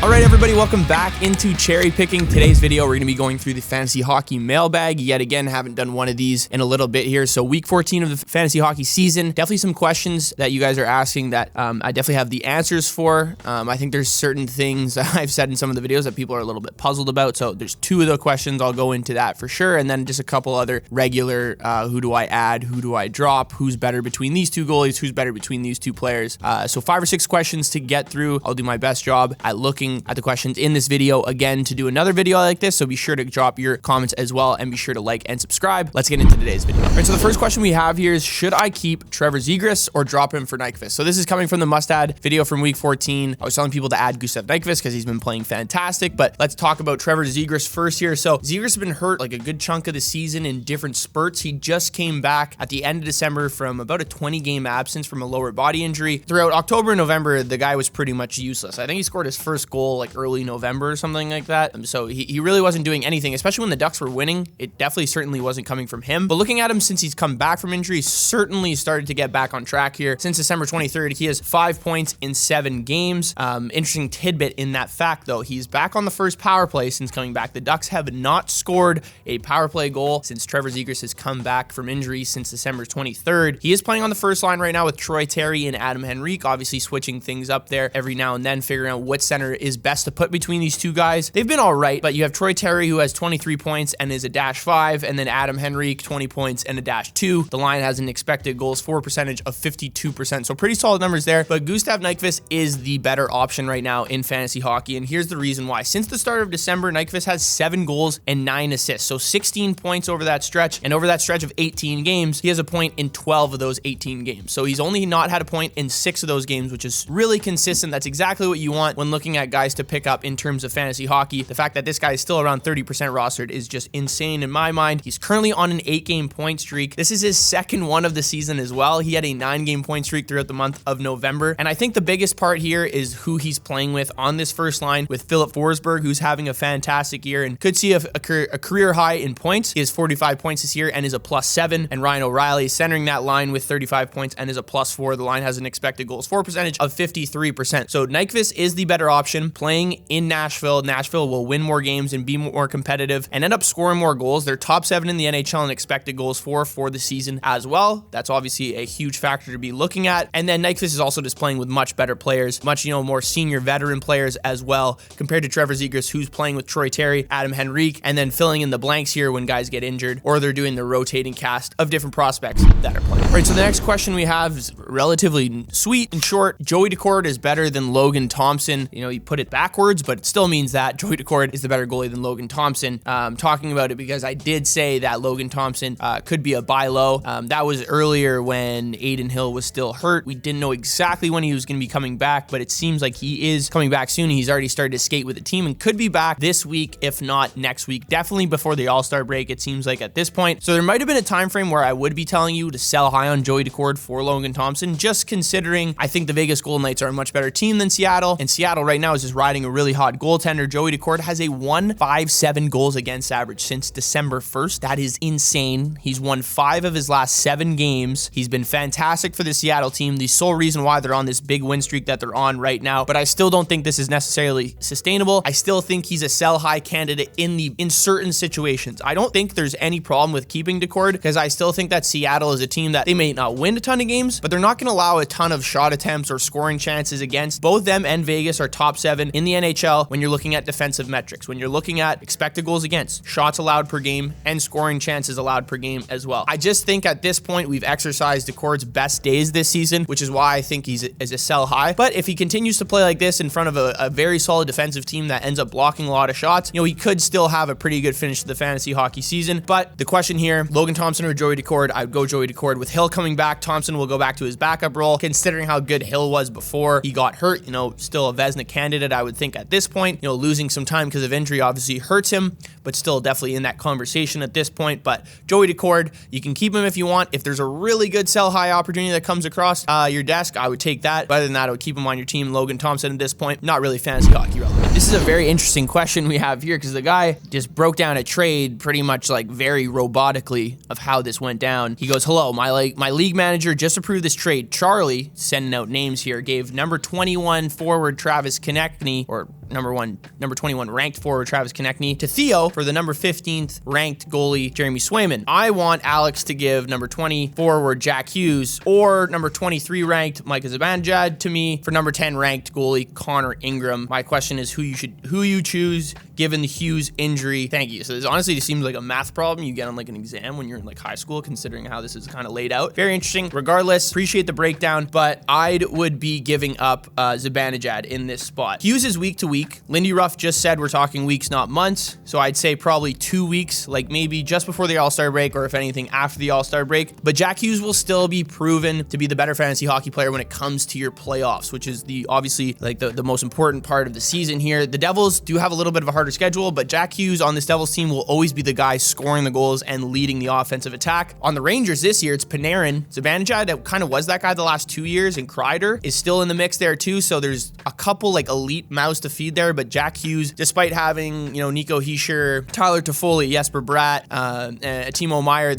All right, everybody, welcome back into Cherry Picking. Today's video, we're going to be going through the fantasy hockey mailbag. Yet again, haven't done one of these in a little bit here. So week 14 of the fantasy hockey season. Definitely some questions that you guys are asking that I definitely have the answers for. I think there's certain things that I've said in some of the videos that people are a little bit puzzled about. So there's two of the questions. I'll go into that for sure. And then just a couple other regular, who do I add? Who do I drop? Who's better between these two goalies? Who's better between these two players? So 5 or 6 questions to get through. I'll do my best job at looking at the questions in this video again to do another video like this, so be sure to drop your comments as well and be sure to like and subscribe. Let's get into today's video. All right, so the first question we have here is, should I keep Trevor Zegras or drop him for Nyquist? So this is coming from the must-add video from week 14. I was telling people to add Gustav Nyquist because he's been playing fantastic, but let's talk about Trevor Zegras first here. So Zegras has been hurt like a good chunk of the season in different spurts. He just came back at the end of December from about a 20-game absence from a lower body injury. Throughout October and November, the guy was pretty much useless. I think he scored his first goal like early November or something like that. So he really wasn't doing anything, especially when the Ducks were winning. It definitely certainly wasn't coming from him. But looking at him since he's come back from injury, certainly started to get back on track here. Since December 23rd, he has 5 points in 7 games. Interesting tidbit in that fact, though, he's back on the first power play since coming back. The Ducks have not scored a power play goal since Trevor Zegras has come back from injury since December 23rd. He is playing on the first line right now with Troy Terry and Adam Henrique, obviously switching things up there every now and then, figuring out what center is best to put between these two guys. They've been all right, but you have Troy Terry, who has 23 points and is a -5, and then Adam Henrique, 20 points and a -2. The line has an expected goals for percentage of 52%, so pretty solid numbers there. But Gustav Nyquist is the better option right now in fantasy hockey, and here's the reason why. Since the start of December, Nyquist has 7 goals and 9 assists, so 16 points over that stretch, and over that stretch of 18 games, he has a point in 12 of those 18 games. So he's only not had a point in 6 of those games, which is really consistent. That's exactly what you want when looking at guys to pick up in terms of fantasy hockey. The fact that this guy is still around 30% rostered is just insane in my mind. He's currently on an 8-game point streak. This is his second one of the season as well. He had a 9-game point streak throughout the month of November. And I think the biggest part here is who he's playing with on this first line with Philip Forsberg, who's having a fantastic year and could see a career high in points. He has 45 points this year and is a +7. And Ryan O'Reilly is centering that line with 35 points and is a +4. The line has an expected goals for percentage of 53%. So Nyquist is the better option playing in Nashville. Nashville will win more games and be more competitive and end up scoring more goals. They're top 7 in the NHL in expected goals for the season as well. That's obviously a huge factor to be looking at. And then Nyquist is also just playing with much better players, much, more senior veteran players as well, compared to Trevor Zegras, who's playing with Troy Terry, Adam Henrique, and then filling in the blanks here when guys get injured, or they're doing the rotating cast of different prospects that are playing. All right, so the next question we have is relatively sweet and short. Joey Daccord is better than Logan Thompson. You put it backwards, but it still means that Joey Daccord is the better goalie than Logan Thompson. Talking about it because I did say that Logan Thompson could be a buy low. That was earlier when Aiden Hill was still hurt. We didn't know exactly when he was going to be coming back, but it seems like he is coming back soon. He's already started to skate with the team and could be back this week, if not next week. Definitely before the All-Star break, it seems like at this point. So there might have been a time frame where I would be telling you to sell high on Joey Daccord for Logan Thompson, just considering I think the Vegas Golden Knights are a much better team than Seattle, and Seattle right now is just riding a really hot goaltender. Joey Daccord has a 1.57 goals against average since December 1st. That is insane. He's won 5 of his last 7 games. He's been fantastic for the Seattle team, the sole reason why they're on this big win streak that they're on right now, but I still don't think this is necessarily sustainable. I still think he's a sell high candidate in certain situations. I don't think there's any problem with keeping Daccord because I still think that Seattle is a team that they may not win a ton of games, but they're not going to allow a ton of shot attempts or scoring chances against. Both them and Vegas are top 7 in the NHL when you're looking at defensive metrics, when you're looking at expected goals against, shots allowed per game, and scoring chances allowed per game as well. I just think at this point we've exercised Daccord's best days this season, which is why I think he's a sell high. But if he continues to play like this in front of a very solid defensive team that ends up blocking a lot of shots, he could still have a pretty good finish to the fantasy hockey season. But the question here, Logan Thompson or Joey Daccord, I would go Joey Daccord. With Hill coming back, Thompson will go back to his backup role, considering how good Hill was before he got hurt. Still a Vezina candidate, I would think at this point. Losing some time because of injury obviously hurts him, but still definitely in that conversation at this point. But Joey Daccord, you can keep him if you want. If there's a really good sell high opportunity that comes across your desk, I would take that. But other than that, I would keep him on your team. Logan Thompson at this point, not really fantasy hockey relevant. This is a very interesting question we have here because the guy just broke down a trade pretty much like very robotically of how this went down. He goes, hello, my league manager just approved this trade. Charlie, sending out names here, gave number 21 forward Travis Konechny, or number 21 ranked forward Travis Konechny to Theo for the number 15th ranked goalie Jeremy Swayman. I want Alex to give number 20 forward Jack Hughes or number 23 ranked Micah Zibanejad to me for number 10 ranked goalie Connor Ingram. My question is who you choose given the Hughes injury. Thank you. So this honestly just seems like a math problem you get on like an exam when you're in like high school, considering how this is kind of laid out. Very interesting. Regardless, appreciate the breakdown, but I would be giving up Zibanejad in this spot. Hughes is week to week. Lindy Ruff just said we're talking weeks, not months. So I'd say probably 2 weeks, like maybe just before the All-Star break or if anything after the All-Star break. But Jack Hughes will still be proven to be the better fantasy hockey player when it comes to your playoffs, which is obviously like the most important part of the season here. The Devils do have a little bit of a harder schedule, but Jack Hughes on this Devils team will always be the guy scoring the goals and leading the offensive attack. On the Rangers this year, it's Panarin. Zibanejad, that kind of was that guy the last 2 years, and Kreider is still in the mix there too. So there's a couple like elite mouths to feed there, but Jack Hughes, despite having, Nico Hischier, Tyler Toffoli, Jesper Bratt, Timo Meier,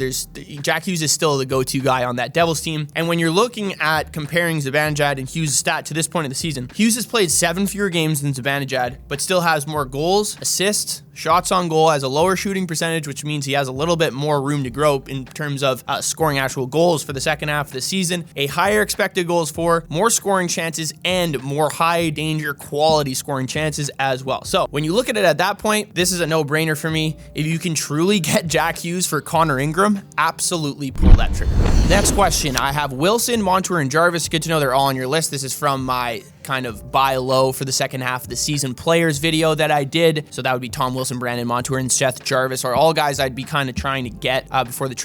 Jack Hughes is still the go-to guy on that Devils team. And when you're looking at comparing Zibanejad and Hughes' stat to this point in the season, Hughes has played 7 fewer games than Zibanejad, but still has more goals, assists, shots on goal, has a lower shooting percentage, which means he has a little bit more room to grow in terms of scoring actual goals for the second half of the season, a higher expected goals for, more scoring chances, and more high danger quality scoring chances as well. So when you look at it at that point, this is a no-brainer for me. If you can truly get Jack Hughes for Connor Ingram, absolutely pull that trigger. Next question, I have Wilson, Montour, and Jarvis. Good to know they're all on your list. This is from my kind of buy low for the second half of the season players video that I did. So that would be Tom Wilson, Brandon Montour, and Seth Jarvis are all guys I'd be kind of trying to get before the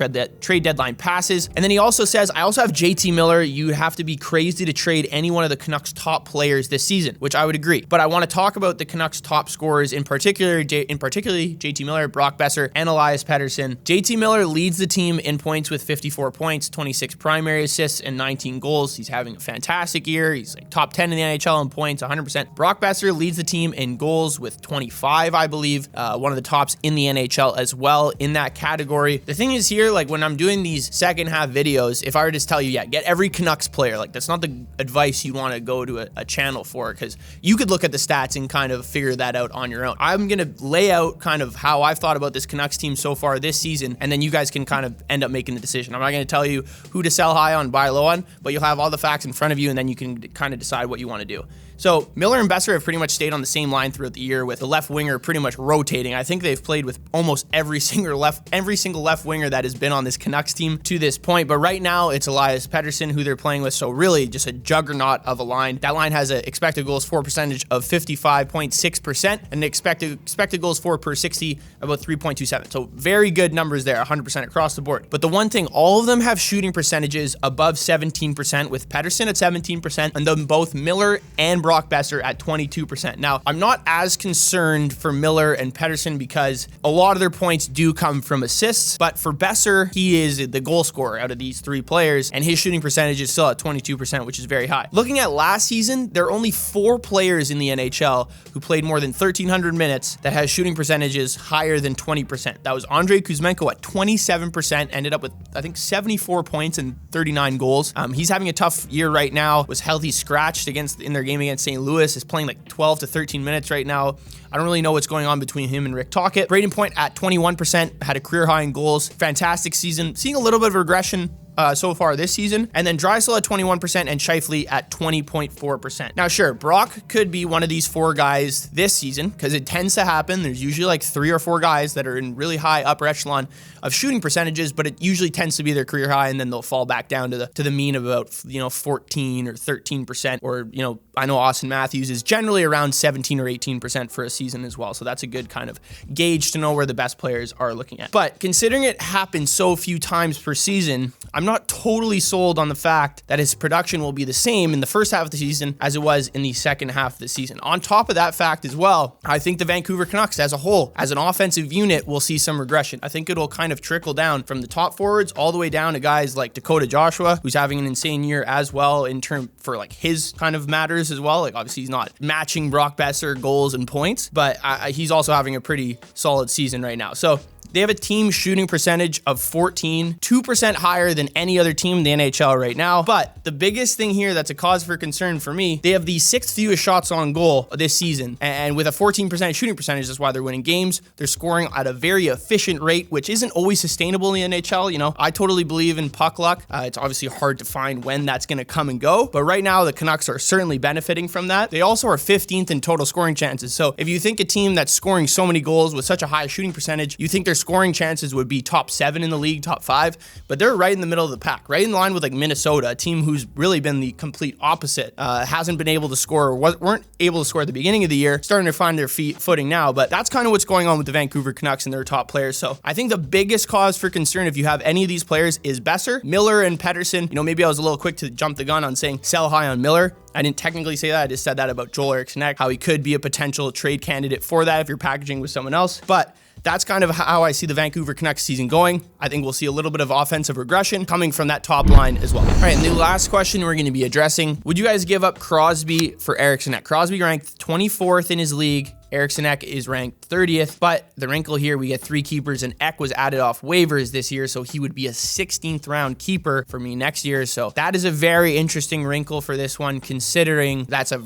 trade deadline passes. And then he also says, I also have JT Miller. You'd have to be crazy to trade any one of the Canucks top players this season, which I would agree. But I want to talk about the Canucks top scorers in particularly JT Miller, Brock Besser, and Elias Pettersson. JT Miller leads the team in points with 54 points, 26 primary assists, and 19 goals. He's having a fantastic year. He's like top 10 in the NHL in points, 100%. Brock Besser leads the team in goals with 25, I believe. One of the tops in the NHL as well in that category. The thing is here, like when I'm doing these second half videos, if I were to just tell you, get every Canucks player, like that's not the advice you want to go to a channel for, because you could look at the stats and kind of figure that out on your own. I'm going to lay out kind of how I've thought about this Canucks team so far this season, and then you guys can kind of end up making the decision. I'm not going to tell you who to sell high on, buy low on, but you'll have all the facts in front of you, and then you can kind of decide what you want to do. So Miller and Besser have pretty much stayed on the same line throughout the year, with the left winger pretty much rotating. I think they've played with almost every single left winger that has been on this Canucks team to this point. But right now it's Elias Pettersson who they're playing with. So really just a juggernaut of a line. That line has an expected goals for percentage of 55.6% and expected goals for per 60 about 3.27. So very good numbers there, 100% across the board. But the one thing, all of them have shooting percentages above 17%, with Pettersson at 17% and then both Miller and Brock Besser at 22%. Now, I'm not as concerned for Miller and Pettersson because a lot of their points do come from assists, but for Besser, he is the goal scorer out of these three players, and his shooting percentage is still at 22%, which is very high. Looking at last season, there are only 4 players in the NHL who played more than 1,300 minutes that has shooting percentages higher than 20%. That was Andrei Kuzmenko at 27%, ended up with, I think, 74 points and 39 goals. He's having a tough year right now, was healthy scratched in their game against St. Louis, is playing like 12 to 13 minutes right now. I don't really know what's going on between him and Rick Tocchet. Braden Point at 21%, had a career high in goals. Fantastic season. Seeing a little bit of regression so far this season. And then Draisaitl at 21% and Scheifele at 20.4%. Now, sure, Brock could be one of these 4 guys this season because it tends to happen. There's usually like 3 or 4 guys that are in really high upper echelon of shooting percentages, but it usually tends to be their career high, and then they'll fall back down to the mean of about 14 or 13%. Or I know Austin Matthews is generally around 17 or 18% for a season as well. So that's a good kind of gauge to know where the best players are looking at. But considering it happens so few times per season, I'm not totally sold on the fact that his production will be the same in the first half of the season as it was in the second half of the season. On top of that fact as well, I think the Vancouver Canucks as a whole, as an offensive unit, will see some regression. I think it'll kind of trickle down from the top forwards all the way down to guys like Dakota Joshua, who's having an insane year as well in term for like his kind of matters as well. Like obviously he's not matching Brock Besser goals and points, but he's also having a pretty solid season right now. So They have a team shooting percentage of 14, 2% higher than any other team in the NHL right now. But the biggest thing here that's a cause for concern for me, they have the 6th fewest shots on goal this season. And with a 14% shooting percentage, that's why they're winning games. They're scoring at a very efficient rate, which isn't always sustainable in the NHL. You know, I totally believe in puck luck. It's obviously hard to find when that's going to come and go. But right now, the Canucks are certainly benefiting from that. They also are 15th in total scoring chances. So if you think a team that's scoring so many goals with such a high shooting percentage, you think their scoring chances would be top 7 in the league, top 5, but they're right in the middle of the pack, right in line with like Minnesota, a team who's really been the complete opposite. Hasn't been able to score, or weren't able to score at the beginning of the year, starting to find their footing now. But that's kind of what's going on with the Vancouver Canucks and their top players. So I think the biggest cause for concern if you have any of these players is Besser, Miller, and Pettersson. You know, maybe I was a little quick to jump the gun on saying sell high on Miller. I didn't technically say that. I just said that about Joel Eriksson, how he could be a potential trade candidate for that if you're packaging with someone else. But that's kind of how I see the Vancouver Canucks season going. I think we'll see a little bit of offensive regression coming from that top line as well. All right, and the last question we're going to be addressing, would you guys give up Crosby for Eriksson? Crosby ranked 24th in his league. Eriksson is ranked 30th, but the wrinkle here, we get 3 keepers, and Ek was added off waivers this year, so he would be a 16th round keeper for me next year. So that is a very interesting wrinkle for this one, considering that's a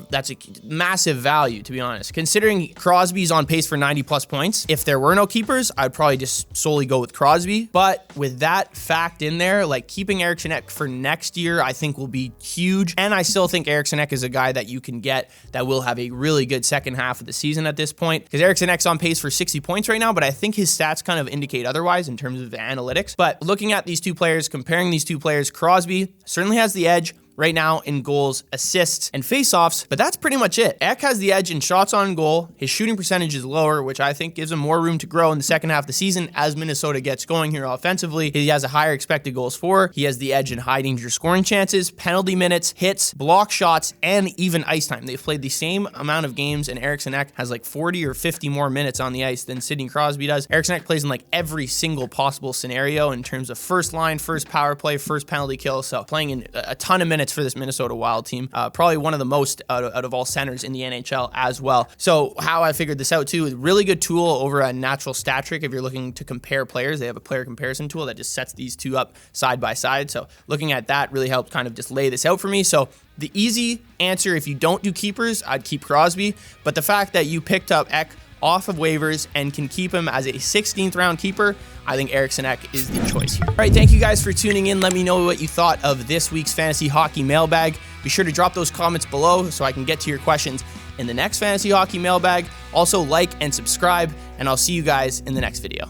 massive value, to be honest. Considering Crosby's on pace for 90 plus points, if there were no keepers, I'd probably just solely go with Crosby. But with that fact in there, like keeping Eriksson for next year, I think will be huge. And I still think Eriksson is a guy that you can get that will have a really good second half of the season at this point, because Eriksson's on pace for 60 points right now, but I think his stats kind of indicate otherwise in terms of the analytics. But looking at these two players, comparing these two players, Crosby certainly has the edge right now in goals, assists, and faceoffs, but that's pretty much it. Ek has the edge in shots on goal. His shooting percentage is lower, which I think gives him more room to grow in the second half of the season as Minnesota gets going here offensively. He has a higher expected goals for. He has the edge in high danger scoring chances, penalty minutes, hits, block shots, and even ice time. They've played the same amount of games, and Eriksson has like 40 or 50 more minutes on the ice than Sidney Crosby does. Eriksson plays in like every single possible scenario in terms of first line, first power play, first penalty kill. So playing in a ton of minutes for this Minnesota Wild team. Probably one of the most out of all centers in the NHL as well. So how I figured this out too, is a really good tool over a Natural Stat Trick if you're looking to compare players. They have a player comparison tool that just sets these two up side by side. So looking at that really helped kind of just lay this out for me. So the easy answer, if you don't do keepers, I'd keep Crosby. But the fact that you picked up Ek off of waivers and can keep him as a 16th round keeper, I think Eriksson is the choice here. All right, thank you guys for tuning in. Let me know what you thought of this week's Fantasy Hockey Mailbag. Be sure to drop those comments below so I can get to your questions in the next Fantasy Hockey Mailbag. Also, like and subscribe, and I'll see you guys in the next video.